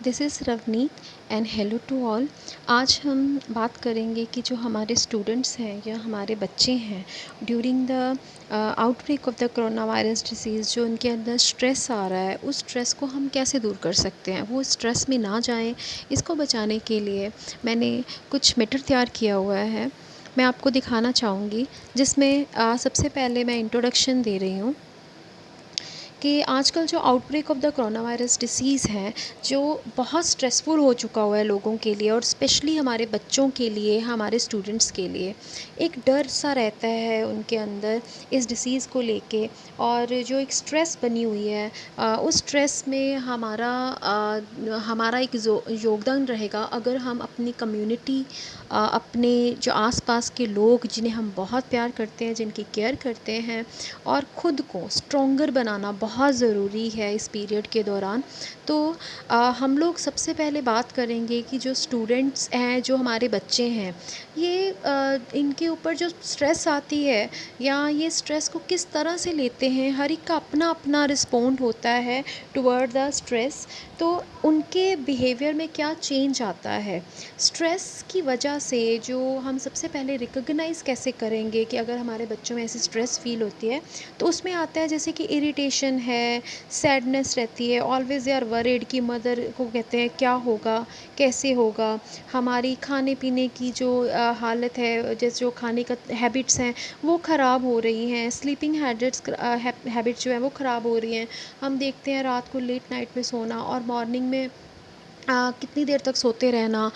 This is Ravneet and hello to all. आज हम बात करेंगे कि जो हमारे स्टूडेंट्स हैं या हमारे बच्चे हैं during the outbreak of the corona virus disease, जो उनके अंदर स्ट्रेस आ रहा है, उस स्ट्रेस को हम कैसे दूर कर सकते हैं, वो स्ट्रेस में ना जाएं। इसको बचाने के लिए मैंने कुछ मैटर तैयार किया हुआ है, मैं आपको दिखाना चाहूँगी, जिसमें सबसे पहले मैं इंट्रोडक्शन दे रही हूँ कि आजकल जो outbreak of the corona virus disease है, जो बहुत स्ट्रेसफुल हो चुका हुआ है लोगों के लिए, और स्पेशली हमारे बच्चों के लिए, हमारे स्टूडेंट्स के लिए एक डर सा रहता है उनके अंदर इस डिसीज़ को लेके। और जो एक स्ट्रेस बनी हुई है, उस स्ट्रेस में हमारा एक योगदान रहेगा अगर हम अपनी कम्युनिटी, अपने जो आसपास के लोग जिन्हें हम बहुत प्यार करते हैं, जिनकी केयर करते हैं, और ख़ुद को स्ट्रॉन्गर बनाना बहुत ज़रूरी है इस पीरियड के दौरान। तो हम लोग सबसे पहले बात करेंगे कि जो स्टूडेंट्स हैं, जो हमारे बच्चे हैं, ये इनके ऊपर जो स्ट्रेस आती है या ये स्ट्रेस को किस तरह से लेते हैं, हर एक का अपना अपना रिस्पॉन्ड होता है टुवर्ड द स्ट्रेस। तो उनके बिहेवियर में क्या चेंज आता है स्ट्रेस की वजह से, जो हम सबसे पहले रिकॉग्नाइज़ कैसे करेंगे कि अगर हमारे बच्चों में ऐसी स्ट्रेस फील होती है, तो उसमें आता है जैसे कि इरिटेशन है, सैडनेस रहती है, ऑलवेज़ दे आर वरीड कि मदर को कहते हैं क्या होगा, कैसे होगा। हमारी खाने पीने की जो हालत है, जैसे जो खाने का हैबिट्स हैं वो ख़राब हो रही हैं, स्लीपिंग हैबिट्स जो है वो ख़राब हो रही हैं। हम देखते हैं रात को लेट नाइट में सोना और मॉर्निंग में कितनी देर तक सोते रहना,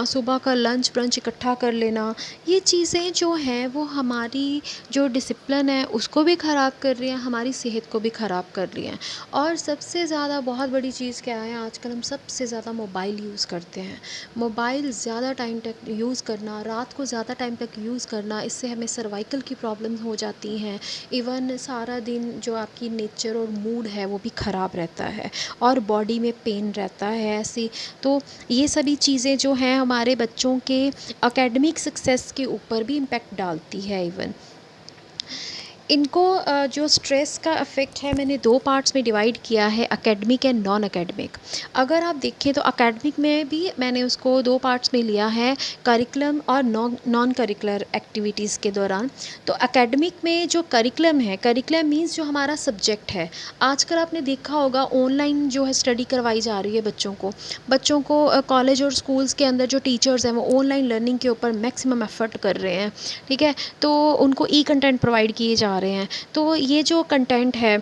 सुबह का लंच ब्रंच इकट्ठा कर लेना। ये चीज़ें जो हैं वो हमारी जो डिसिप्लिन है उसको भी ख़राब कर रही हैं, हमारी सेहत को भी ख़राब कर रही हैं। और सबसे ज़्यादा बहुत बड़ी चीज़ क्या है, आजकल हम सबसे ज़्यादा मोबाइल यूज़ करते हैं। मोबाइल ज़्यादा टाइम तक यूज़ करना, रात को ज़्यादा टाइम तक यूज़ करना, इससे हमें सर्वाइकल की प्रॉब्लम हो जाती हैं। इवन सारा दिन जो आपकी नेचर और मूड है वो भी ख़राब रहता है और बॉडी में पेन रहता है ऐसी। तो ये सभी चीज़ें जो हैं हमारे बच्चों के एकेडमिक सक्सेस के ऊपर भी इम्पेक्ट डालती है। इवन इनको जो स्ट्रेस का इफ़ेक्ट है, मैंने 2 पार्ट्स में डिवाइड किया है, एकेडमिक एंड नॉन एकेडमिक। अगर आप देखें तो एकेडमिक में भी मैंने उसको 2 पार्ट्स में लिया है, करिकुलम और नॉन करिकुलर एक्टिविटीज़ के दौरान। तो एकेडमिक में जो करिकुलम है, करिकुलम मीन्स जो हमारा सब्जेक्ट है। आजकल आपने देखा होगा ऑनलाइन जो है स्टडी करवाई जा रही है बच्चों को कॉलेज और स्कूल्स के अंदर जो टीचर्स हैं वो ऑनलाइन लर्निंग के ऊपर मैक्सिमम एफ़र्ट कर रहे हैं, ठीक है। तो उनको ई कंटेंट प्रोवाइड किए जा रहे हैं। तो ये जो कंटेंट है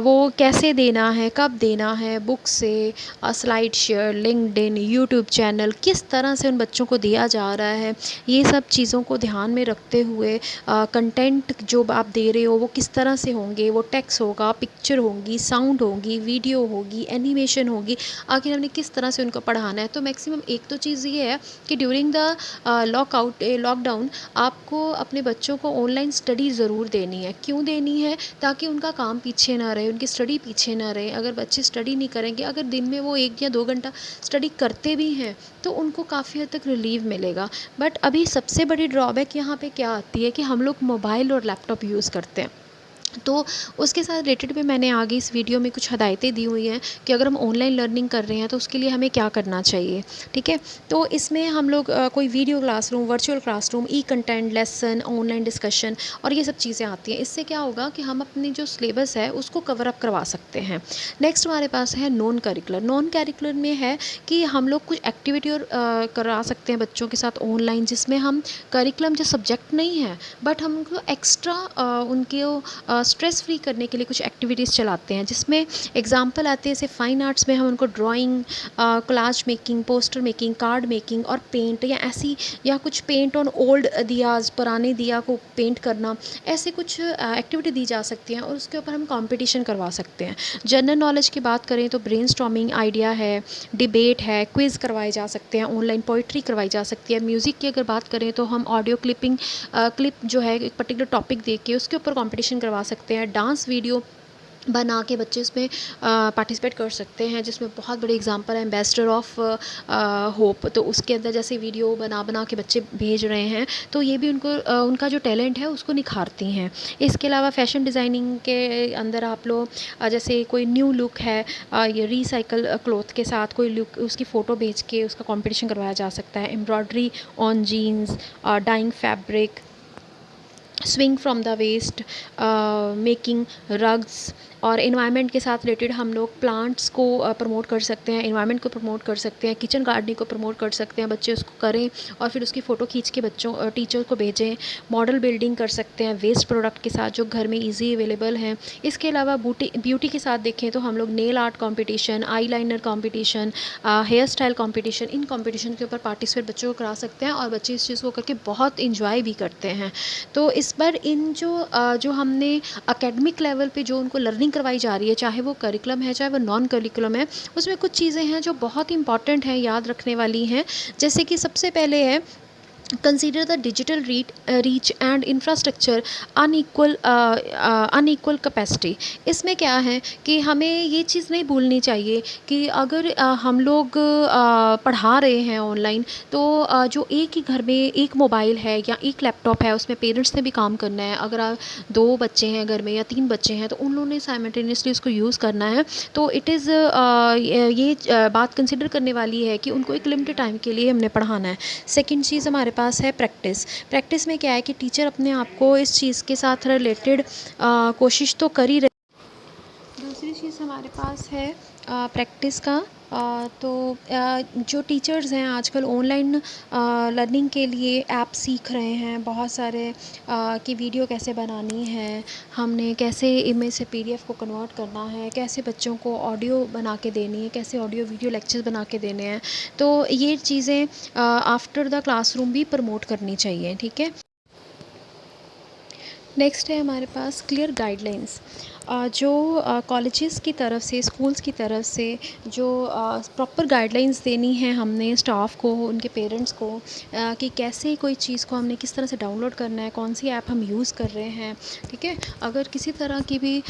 वो कैसे देना है, कब देना है, बुक से, slide share, LinkedIn, YouTube channel, किस तरह से उन बच्चों को दिया जा रहा है, ये सब चीज़ों को ध्यान में रखते हुए कंटेंट जो आप दे रहे हो वो किस तरह से होंगे, वो टेक्स्ट होगा, पिक्चर होंगी, साउंड होगी, वीडियो होगी, एनिमेशन होगी, आखिर हमने किस तरह से उनको पढ़ाना है। तो मैक्सिमम एक तो चीज़ ये है कि ड्यूरिंग द लॉकडाउन आपको अपने बच्चों को ऑनलाइन स्टडी ज़रूर देनी है। क्यों देनी है? ताकि उनका काम पीछे ना रहे, उनकी स्टडी पीछे ना रहे। अगर बच्चे स्टडी नहीं करेंगे, अगर दिन में वो 1 या 2 घंटा स्टडी करते भी हैं, तो उनको काफ़ी हद तक रिलीव मिलेगा। बट अभी सबसे बड़ी ड्रॉबैक यहाँ पे क्या आती है कि हम लोग मोबाइल और लैपटॉप यूज़ करते हैं। तो उसके साथ रिलेटेड भी मैंने आगे इस वीडियो में कुछ हदायतें दी हुई हैं कि अगर हम ऑनलाइन लर्निंग कर रहे हैं तो उसके लिए हमें क्या करना चाहिए, ठीक है। तो इसमें हम लोग कोई वीडियो क्लासरूम, वर्चुअल क्लासरूम, ई कंटेंट, लेसन, ऑनलाइन डिस्कशन और ये सब चीज़ें आती हैं। इससे क्या होगा कि हम अपनी जो सिलेबस है उसको कवर अप करवा सकते हैं। नेक्स्ट हमारे पास है नॉन करिकुलर में है कि हम लोग कुछ एक्टिविटी और करा सकते हैं बच्चों के साथ ऑनलाइन, जिसमें हम करिकुलम जो सब्जेक्ट नहीं है बट हम उनको एक्स्ट्रा उनके स्ट्रेस फ्री करने के लिए कुछ एक्टिविटीज़ चलाते हैं, जिसमें एग्जांपल आते हैं जैसे फ़ाइन आर्ट्स में हम उनको drawing, collage making, poster making, card making और पेंट या ऐसी, या कुछ पेंट ऑन ओल्ड दियाज़, पुराने दिया को पेंट करना, ऐसे कुछ एक्टिविटी दी जा सकती हैं और उसके ऊपर हम कंपटीशन करवा सकते हैं। जनरल नॉलेज की बात करें तो ब्रेनस्टॉर्मिंग आइडिया है, डिबेट है, क्विज़ करवाए जा सकते हैं, ऑनलाइन पोइट्री करवाई जा सकती है। म्यूज़िक की अगर बात करें तो हम ऑडियो क्लिप जो है एक पर्टिकुलर टॉपिक दे के उसके ऊपर कंपटीशन करवा सकते हैं। डांस वीडियो बना के बच्चे उसमें पार्टिसिपेट कर सकते हैं, जिसमें बहुत बड़ी एग्जांपल है एम्बेसडर ऑफ होप। तो उसके अंदर जैसे वीडियो बना बना के बच्चे भेज रहे हैं, तो ये भी उनको उनका जो टैलेंट है उसको निखारती हैं। इसके अलावा फैशन डिज़ाइनिंग के अंदर आप लोग जैसे कोई न्यू लुक है, ये रिसाइकल क्लॉथ के साथ कोई लुक उसकी फ़ोटो भेज के उसका कंपटीशन करवाया जा सकता है। Embroidery on jeans, dyeing fabric, swing from the waste, making rugs. और इन्वायरमेंट के साथ रिलेटेड हम लोग प्लांट्स को प्रमोट कर सकते हैं, इन्वायरमेंट को प्रमोट कर सकते हैं, किचन गार्डनिंग को प्रमोट कर सकते हैं। बच्चे उसको करें और फिर उसकी फ़ोटो खींच के बच्चों टीचर को भेजें। मॉडल बिल्डिंग कर सकते हैं वेस्ट प्रोडक्ट के साथ जो घर में इजी अवेलेबल हैं। इसके अलावा ब्यूटी के साथ देखें तो हम लोग nail art competition, eye liner competition, hair style competition, इन कॉम्पिटिशन के ऊपर पार्टिसिपेट बच्चों को करा सकते हैं और बच्चे इस चीज़ को करके बहुत इंजॉय भी करते हैं। तो इस पर इन जो हमने एकेडमिक लेवल पे जो उनको लर्निंग करवाई जा रही है, चाहे वो करिकुलम है चाहे वो नॉन करिकुलम है, उसमें कुछ चीज़ें हैं जो बहुत इंपॉर्टेंट हैं, याद रखने वाली हैं। जैसे कि सबसे पहले है consider the digital reach and infrastructure unequal capacity. इसमें क्या है कि हमें ये चीज़ नहीं भूलनी चाहिए कि अगर हम लोग पढ़ा रहे हैं ऑनलाइन, तो जो एक ही घर में एक मोबाइल है या एक लैपटॉप है, उसमें पेरेंट्स ने भी काम करना है। अगर दो बच्चे हैं घर में या तीन बच्चे हैं, तो उन लोगों ने साइमल्टेनियसली उसको यूज़ करना है। तो इट इज़ ये बात कंसिडर करने वाली है कि उनको एक लिमिटेड टाइम के लिए हमने पढ़ाना है। सेकंड चीज़ हमारे पास है प्रैक्टिस। प्रैक्टिस में क्या है कि टीचर अपने आप को इस चीज़ के साथ रिलेटेड कोशिश तो कर ही रहे। दूसरी चीज़ हमारे पास है प्रैक्टिस का। तो जो टीचर्स हैं आजकल ऑनलाइन लर्निंग के लिए ऐप सीख रहे हैं बहुत सारे, कि वीडियो कैसे बनानी है, हमने कैसे इमेज से पीडीएफ को कन्वर्ट करना है, कैसे बच्चों को ऑडियो बना के देनी है, कैसे ऑडियो वीडियो लेक्चर्स बना के देने हैं। तो ये चीज़ें आफ्टर द क्लासरूम भी प्रमोट करनी चाहिए। ठीक है। नेक्स्ट है हमारे पास क्लियर गाइडलाइंस। जो कॉलेजेस की तरफ से, स्कूल्स की तरफ से जो प्रॉपर गाइडलाइंस देनी है हमने स्टाफ को, उनके पेरेंट्स को, कि कैसे कोई चीज़ को हमने किस तरह से डाउनलोड करना है, कौन सी ऐप हम यूज़ कर रहे हैं। ठीक है। अगर किसी तरह की भी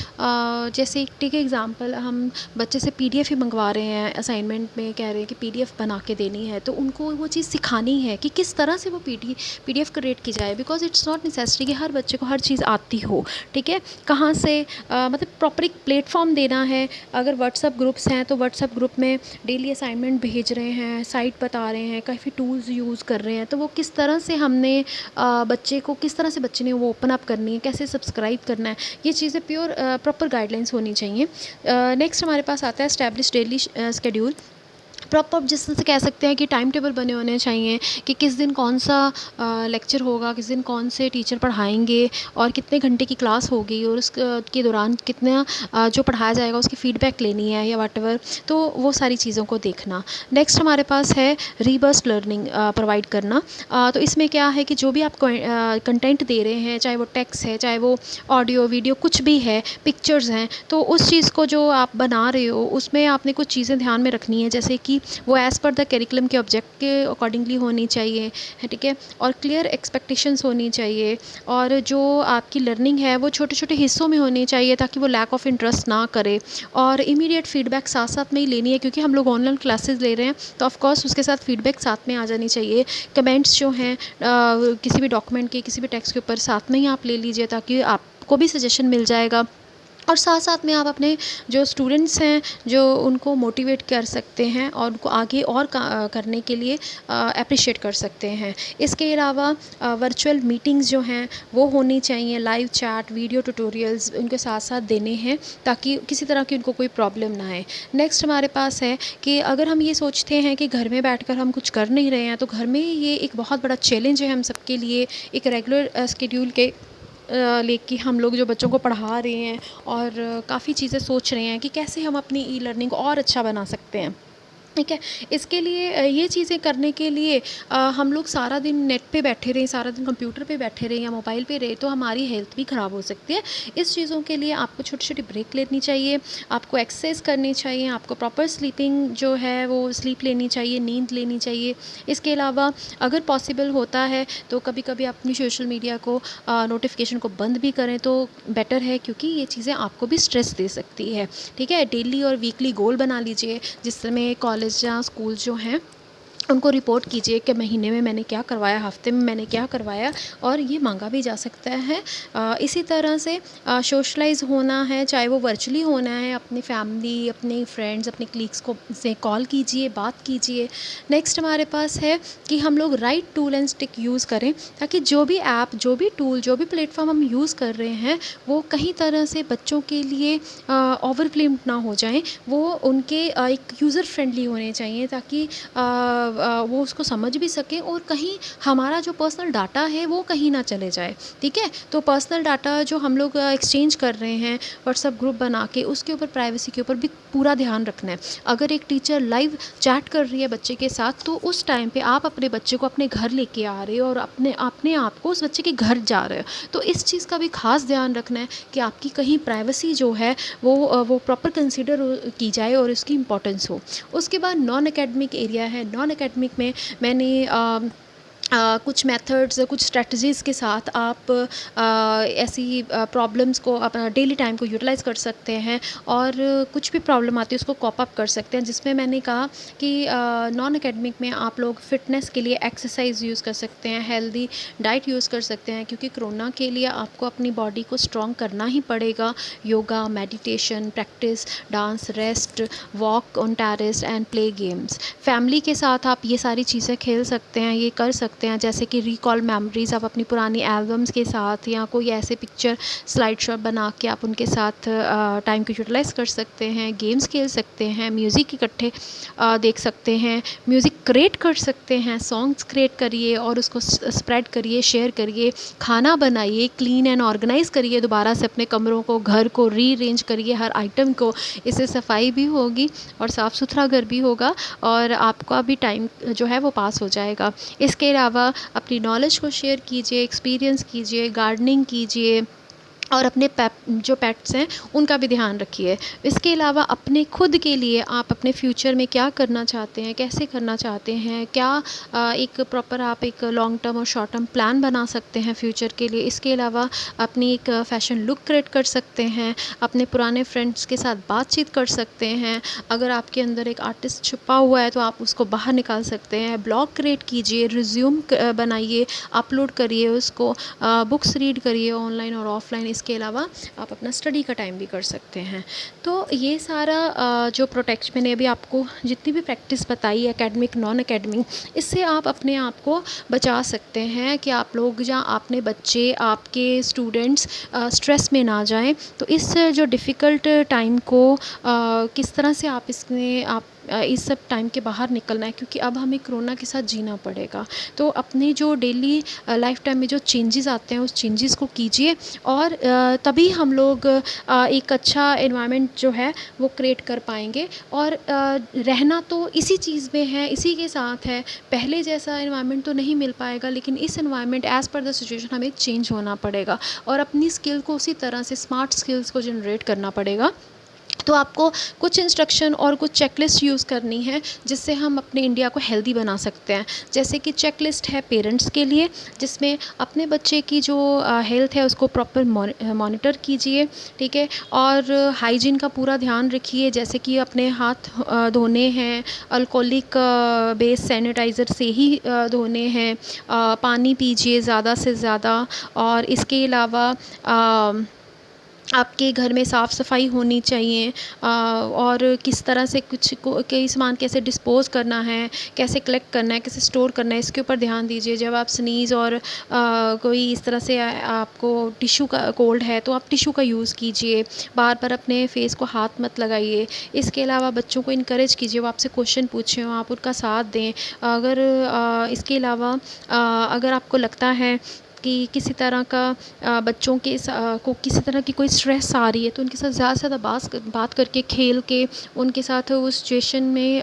जैसे ठीक है एग्ज़ाम्पल, हम बच्चे से पीडीएफ ही मंगवा रहे हैं, असाइनमेंट में कह रहे हैं कि पीडीएफ बना के देनी है, तो उनको वो चीज़ सिखानी है कि किस तरह से वो पीडीएफ क्रिएट की जाए। बिकॉज इट्स नॉट नेसेसरी कि हर बच्चे को हर चीज़ आती हो। ठीक है। कहाँ से मतलब प्रॉपर एक प्लेटफॉर्म देना है। अगर व्हाट्सअप ग्रुप्स हैं तो व्हाट्सअप ग्रुप में डेली असाइनमेंट भेज रहे हैं, साइट बता रहे हैं, काफ़ी टूल्स यूज़ कर रहे हैं, तो वो किस तरह से हमने बच्चे को, किस तरह से बच्चे ने वो ओपन अप करनी है, कैसे सब्सक्राइब करना है, ये चीज़ें प्योर प्रॉपर गाइडलाइंस होनी चाहिए। नेक्स्ट हमारे पास आता है एस्टैब्लिश डेली शेड्यूल। प्रॉपर जिस तरह से कह सकते हैं कि टाइम टेबल बने होने चाहिए कि किस दिन कौन सा लेक्चर होगा, किस दिन कौन से टीचर पढ़ाएंगे और कितने घंटे की क्लास होगी, और के दौरान कितना जो पढ़ाया जाएगा उसकी फ़ीडबैक लेनी है या वॉटएवर। तो वो सारी चीज़ों को देखना। नेक्स्ट हमारे पास है रीबर्स्ट लर्निंग प्रोवाइड करना। तो इसमें क्या है कि जो भी आप कंटेंट दे रहे हैं, चाहे वो टेक्स्ट है, चाहे वो ऑडियो वीडियो कुछ भी है, पिक्चर्स हैं, तो उस चीज़ को जो आप बना रहे हो उसमें आपने कुछ चीज़ें ध्यान में रखनी है, जैसे कि वो एज़ पर द करिकुलम के ऑब्जेक्ट के अकॉर्डिंगली होनी चाहिए है। ठीक है। और क्लियर एक्सपेक्टेशंस होनी चाहिए, और जो आपकी लर्निंग है वो छोटे छोटे हिस्सों में होनी चाहिए ताकि वो लैक ऑफ इंटरेस्ट ना करे। और इमीडिएट फीडबैक साथ साथ में ही लेनी है, क्योंकि हम लोग ऑनलाइन क्लासेस ले रहे हैं, तो ऑफकोर्स उसके साथ फीडबैक साथ में आ जानी चाहिए। कमेंट्स जो हैं किसी भी डॉक्यूमेंट के, किसी भी टेक्स्ट के ऊपर साथ में ही आप ले लीजिए, ताकि आपको भी सजेशन मिल जाएगा। और साथ साथ में आप अपने जो स्टूडेंट्स हैं जो उनको मोटिवेट कर सकते हैं और उनको आगे और करने के लिए अप्रिशिएट कर सकते हैं। इसके अलावा वर्चुअल मीटिंग्स जो हैं वो होनी चाहिए, लाइव चैट, वीडियो ट्यूटोरियल्स उनके साथ साथ देने हैं, ताकि किसी तरह की उनको कोई प्रॉब्लम ना आए। नेक्स्ट हमारे पास है कि अगर हम ये सोचते हैं कि घर में बैठकर हम कुछ कर नहीं रहे हैं, तो घर में ये एक बहुत बड़ा चैलेंज है हम सबके लिए। एक रेगुलर स्केड्यूल के लेके हम लोग जो बच्चों को पढ़ा रहे हैं और काफ़ी चीज़ें सोच रहे हैं कि कैसे हम अपनी ई लर्निंग को और अच्छा बना सकते हैं। ठीक है। इसके लिए ये चीज़ें करने के लिए हम लोग सारा दिन नेट पे बैठे रहें, सारा दिन कंप्यूटर पे बैठे रहें या मोबाइल पे रहें तो हमारी हेल्थ भी ख़राब हो सकती है। इस चीज़ों के लिए आपको छोटी-छोटी ब्रेक लेनी चाहिए, आपको एक्सरसाइज करनी चाहिए, आपको प्रॉपर स्लीपिंग जो है वो स्लीप लेनी चाहिए, नींद लेनी चाहिए। इसके अलावा अगर पॉसिबल होता है तो कभी-कभी अपनी सोशल मीडिया को नोटिफ़िकेशन को बंद भी करें तो बेटर है, क्योंकि ये चीज़ें आपको भी स्ट्रेस दे सकती है। ठीक है? डेली और वीकली गोल बना लीजिए, जिसमें कॉलेज या स्कूल जो हैं उनको रिपोर्ट कीजिए कि महीने में मैंने क्या करवाया, हफ्ते में मैंने क्या करवाया, और ये मांगा भी जा सकता है। इसी तरह से सोशलाइज़ होना है, चाहे वो वर्चुअली होना है, अपनी फैमिली, अपने फ्रेंड्स, अपने कलीग्स को से कॉल कीजिए, बात कीजिए। नेक्स्ट हमारे पास है कि हम लोग right tool and stick use करें, ताकि जो भी ऐप, जो भी टूल, जो भी प्लेटफॉर्म हम यूज़ कर रहे हैं वो कहीं तरह से बच्चों के लिए ओवरवेल्म्ड ना हो जाएं। वो उनके एक यूज़र फ्रेंडली होने चाहिए, ताकि वो उसको समझ भी सकें और कहीं हमारा जो पर्सनल डाटा है वो कहीं ना चले जाए। ठीक है? तो पर्सनल डाटा जो हम लोग एक्सचेंज कर रहे हैं व्हाट्सएप ग्रुप बना के, उसके ऊपर प्राइवेसी के ऊपर भी पूरा ध्यान रखना है। अगर एक टीचर लाइव चैट कर रही है बच्चे के साथ, तो उस टाइम पे आप अपने बच्चे को अपने घर लेके आ रहे हो और अपने अपने आप को उस बच्चे के घर जा रहे हो, तो इस चीज़ का भी खास ध्यान रखना है कि आपकी कहीं प्राइवेसी जो है वो प्रॉपर कंसिडर की जाए और उसकी इम्पोर्टेंस हो। उसके बाद नॉन एकेडमिक एरिया है। नॉन एकेडमिक में मैंने कुछ मेथड्स, कुछ स्ट्रेटजीज़ के साथ आप ऐसी प्रॉब्लम्स को अपना डेली टाइम को यूटिलाइज़ कर सकते हैं, और कुछ भी प्रॉब्लम आती है उसको कॉप अप कर सकते हैं। जिसमें मैंने कहा कि नॉन एकेडमिक में आप लोग फ़िटनेस के लिए एक्सरसाइज यूज़ कर सकते हैं, हेल्दी डाइट यूज़ कर सकते हैं, क्योंकि कोरोना के लिए आपको अपनी बॉडी को स्ट्रॉन्ग करना ही पड़ेगा। Yoga, meditation, practice, dance, rest, walk on terrace and play games. Family के साथ आप ये सारी चीज़ें खेल सकते हैं, ये कर सकते हैं, जैसे कि रिकॉल मेमोरीज़ आप अपनी पुरानी एल्बम्स के साथ या कोई ऐसे पिक्चर स्लाइड शो बना के आप उनके साथ टाइम को यूटिलाइज़ कर सकते हैं, गेम्स खेल सकते हैं, म्यूज़िक इकट्ठे देख सकते हैं, म्यूज़िक क्रिएट कर सकते हैं, सॉन्ग्स क्रिएट करिए और उसको स्प्रेड करिए, शेयर करिए, खाना बनाइए, क्लीन एंड ऑर्गेनाइज़ करिए दोबारा से अपने कमरों को, घर को रीअरेंज करिए हर आइटम को। इससे सफाई भी होगी और साफ़ सुथरा घर भी होगा, और आपका भी टाइम जो है वो पास हो जाएगा। इसके अलावा अपनी नॉलेज को शेयर कीजिए, एक्सपीरियंस कीजिए, गार्डनिंग कीजिए, और अपने जो पेट्स हैं उनका भी ध्यान रखिए। इसके अलावा अपने खुद के लिए आप अपने फ्यूचर में क्या करना चाहते हैं, कैसे करना चाहते हैं, क्या एक प्रॉपर आप एक लॉन्ग टर्म और शॉर्ट टर्म प्लान बना सकते हैं फ्यूचर के लिए। इसके अलावा अपनी एक फ़ैशन लुक क्रिएट कर सकते हैं, अपने पुराने फ्रेंड्स के साथ बातचीत कर सकते हैं। अगर आपके अंदर एक आर्टिस्ट छुपा हुआ है तो आप उसको बाहर निकाल सकते हैं। ब्लॉग क्रिएट कीजिए, रिज्यूम बनाइए, अपलोड करिए उसको, बुक्स रीड करिए ऑनलाइन और ऑफलाइन। इसके अलावा आप अपना स्टडी का टाइम भी कर सकते हैं। तो ये सारा जो प्रोटेक्शन मैंने अभी आपको जितनी भी प्रैक्टिस बताई एकेडमिक, नॉन एकेडमिक, इससे आप अपने आप को बचा सकते हैं कि आप लोग या आपने बच्चे, आपके स्टूडेंट्स स्ट्रेस में ना जाएं। तो इस जो डिफ़िकल्ट टाइम को किस तरह से आप इसमें आप इस सब टाइम के बाहर निकलना है, क्योंकि अब हमें कोरोना के साथ जीना पड़ेगा। तो अपने जो डेली लाइफ टाइम में जो चेंजेस आते हैं उस चेंजेस को कीजिए, और तभी हम लोग एक अच्छा एनवायरनमेंट जो है वो क्रिएट कर पाएंगे। और रहना तो इसी चीज़ में है, इसी के साथ है। पहले जैसा एनवायरनमेंट तो नहीं मिल पाएगा, लेकिन इस environment as per the situation हमें चेंज होना पड़ेगा, और अपनी स्किल को उसी तरह से स्मार्ट स्किल्स को जनरेट करना पड़ेगा। तो आपको कुछ इंस्ट्रक्शन और कुछ चेकलिस्ट यूज़ करनी है, जिससे हम अपने इंडिया को हेल्दी बना सकते हैं। जैसे कि चेकलिस्ट है पेरेंट्स के लिए, जिसमें अपने बच्चे की जो हेल्थ है उसको प्रॉपर मॉनिटर कीजिए। ठीक है? और हाइजीन का पूरा ध्यान रखिए, जैसे कि अपने हाथ धोने हैं, अल्कोहलिक बेस्ड सैनिटाइज़र से ही धोने हैं, पानी पीजिए ज़्यादा से ज़्यादा। और इसके अलावा आपके घर में साफ़ सफाई होनी चाहिए, और किस तरह से कुछ को कई सामान कैसे डिस्पोज़ करना है, कैसे कलेक्ट करना है, कैसे स्टोर करना है, इसके ऊपर ध्यान दीजिए। जब आप स्नीज़ और कोई इस तरह से आपको टिश्यू का कोल्ड है तो आप टिश्यू का यूज़ कीजिए, बार बार अपने फेस को हाथ मत लगाइए। इसके अलावा बच्चों को इनकरेज कीजिए, वो आपसे क्वेश्चन पूछें आप उनका साथ दें। अगर इसके अलावा अगर आपको लगता है कि किसी तरह का बच्चों के को किसी तरह की कोई स्ट्रेस आ रही है तो उनके साथ ज़्यादा से ज़्यादा बात करके, खेल के उनके साथ उस सिचुएशन में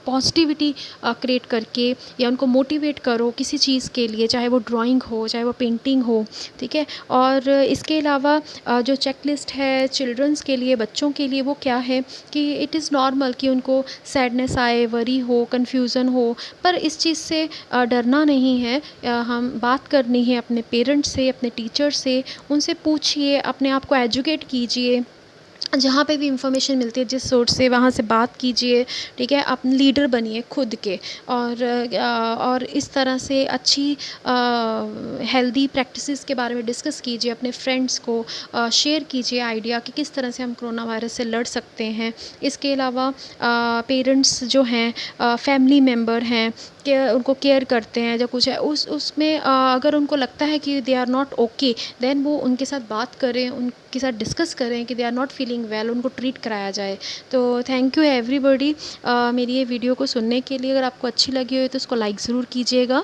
पॉजिटिविटी क्रिएट करके, या उनको मोटिवेट करो किसी चीज़ के लिए, चाहे वो ड्राइंग हो, चाहे वो पेंटिंग हो, ठीक है। और इसके अलावा जो चेकलिस्ट है चिल्ड्रंस के लिए, बच्चों के लिए, वो क्या है कि इट इज़ नॉर्मल कि उनको सैडनेस आए, वरी हो, कन्फ्यूज़न हो, पर इस चीज़ से डरना नहीं है। हम बात करनी है अपने पेरेंट्स से, अपने टीचर से, उनसे पूछिए, अपने आप को एजुकेट कीजिए, जहाँ पे भी इंफॉर्मेशन मिलती है जिस सोर्स से, वहाँ से बात कीजिए, ठीक है। अपने लीडर बनिए खुद के, और इस तरह से अच्छी हेल्दी प्रैक्टिसेस के बारे में डिस्कस कीजिए, अपने फ्रेंड्स को शेयर कीजिए आइडिया कि किस तरह से हम कोरोना वायरस से लड़ सकते हैं। इसके अलावा पेरेंट्स जो हैं, फैमिली मेम्बर हैं, उनको केयर करते हैं, जब कुछ है उसमें अगर उनको लगता है कि they are not okay, then वो उनके साथ बात करें, उनके साथ डिस्कस करें कि they are not feeling well, उनको ट्रीट कराया जाए। तो थैंक यू एवरीबॉडी मेरी ये वीडियो को सुनने के लिए। अगर आपको अच्छी लगी हो तो उसको लाइक ज़रूर कीजिएगा।